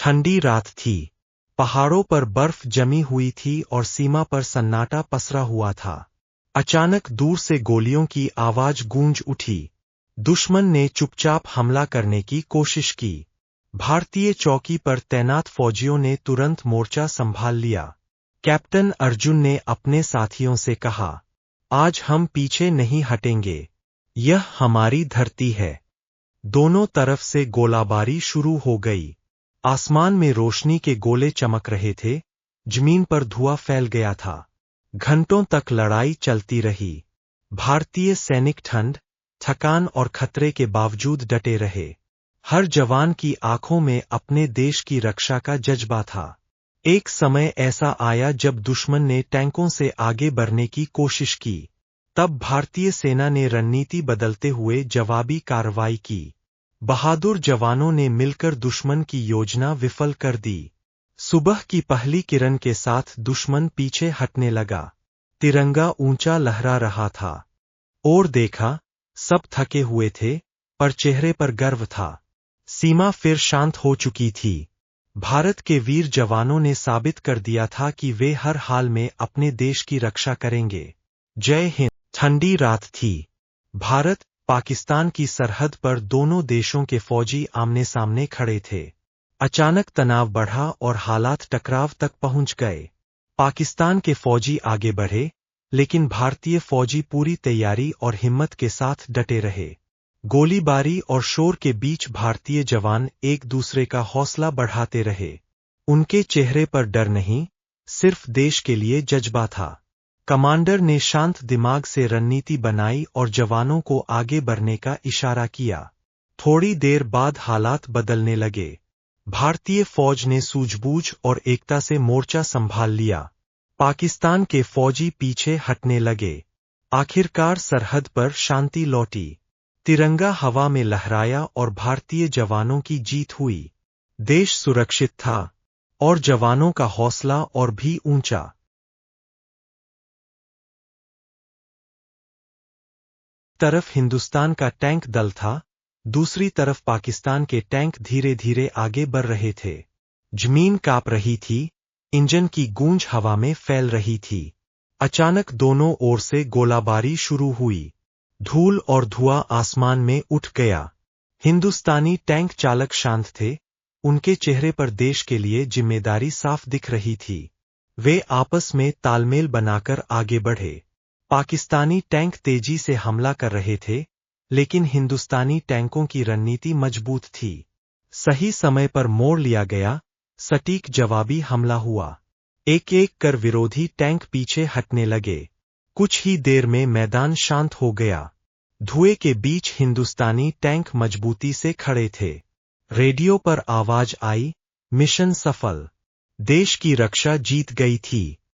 ठंडी रात थी। पहाड़ों पर बर्फ जमी हुई थी और सीमा पर सन्नाटा पसरा हुआ था। अचानक दूर से गोलियों की आवाज गूंज उठी। दुश्मन ने चुपचाप हमला करने की कोशिश की। भारतीय चौकी पर तैनात फौजियों ने तुरंत मोर्चा संभाल लिया। कैप्टन अर्जुन ने अपने साथियों से कहा, आज हम पीछे नहीं हटेंगे। यह हमारी धरती है। दोनों तरफ से गोलाबारी शुरू हो गई। आसमान में रोशनी के गोले चमक रहे थे, जमीन पर धुआं फैल गया था। घंटों तक लड़ाई चलती रही। भारतीय सैनिक ठंड, थकान और खतरे के बावजूद डटे रहे। हर जवान की आंखों में अपने देश की रक्षा का जज्बा था। एक समय ऐसा आया जब दुश्मन ने टैंकों से आगे बढ़ने की कोशिश की। तब भारतीय सेना ने रणनीति बदलते हुए जवाबी कार्रवाई की। बहादुर जवानों ने मिलकर दुश्मन की योजना विफल कर दी। सुबह की पहली किरण के साथ दुश्मन पीछे हटने लगा। तिरंगा ऊंचा लहरा रहा था। और देखा, सब थके हुए थे, पर चेहरे पर गर्व था। सीमा फिर शांत हो चुकी थी। भारत के वीर जवानों ने साबित कर दिया था कि वे हर हाल में अपने देश की रक्षा करेंगे। जय हिंद। ठंडी रात थी। भारत पाकिस्तान की सरहद पर दोनों देशों के फौजी आमने सामने खड़े थे। अचानक तनाव बढ़ा और हालात टकराव तक पहुंच गए। पाकिस्तान के फौजी आगे बढ़े, लेकिन भारतीय फौजी पूरी तैयारी और हिम्मत के साथ डटे रहे। गोलीबारी और शोर के बीच भारतीय जवान एक दूसरे का हौसला बढ़ाते रहे। उनके चेहरे पर डर नहीं, सिर्फ देश के लिए जज्बा था। कमांडर ने शांत दिमाग से रणनीति बनाई और जवानों को आगे बढ़ने का इशारा किया। थोड़ी देर बाद हालात बदलने लगे। भारतीय फौज ने सूझबूझ और एकता से मोर्चा संभाल लिया। पाकिस्तान के फौजी पीछे हटने लगे। आखिरकार सरहद पर शांति लौटी। तिरंगा हवा में लहराया और भारतीय जवानों की जीत हुई। देश सुरक्षित था और जवानों का हौसला और भी ऊंचा। तरफ हिंदुस्तान का टैंक दल था, दूसरी तरफ पाकिस्तान के टैंक धीरे धीरे आगे बढ़ रहे थे। जमीन कांप रही थी, इंजन की गूंज हवा में फैल रही थी। अचानक दोनों ओर से गोलाबारी शुरू हुई। धूल और धुआं आसमान में उठ गया। हिंदुस्तानी टैंक चालक शांत थे, उनके चेहरे पर देश के लिए जिम्मेदारी साफ दिख रही थी। वे आपस में तालमेल बनाकर आगे बढ़े। पाकिस्तानी टैंक तेजी से हमला कर रहे थे, लेकिन हिंदुस्तानी टैंकों की रणनीति मजबूत थी। सही समय पर मोड़ लिया गया, सटीक जवाबी हमला हुआ। एक एक कर विरोधी टैंक पीछे हटने लगे। कुछ ही देर में मैदान शांत हो गया। धुएं के बीच हिंदुस्तानी टैंक मजबूती से खड़े थे। रेडियो पर आवाज आई, मिशन सफल। देश की रक्षा जीत गई थी।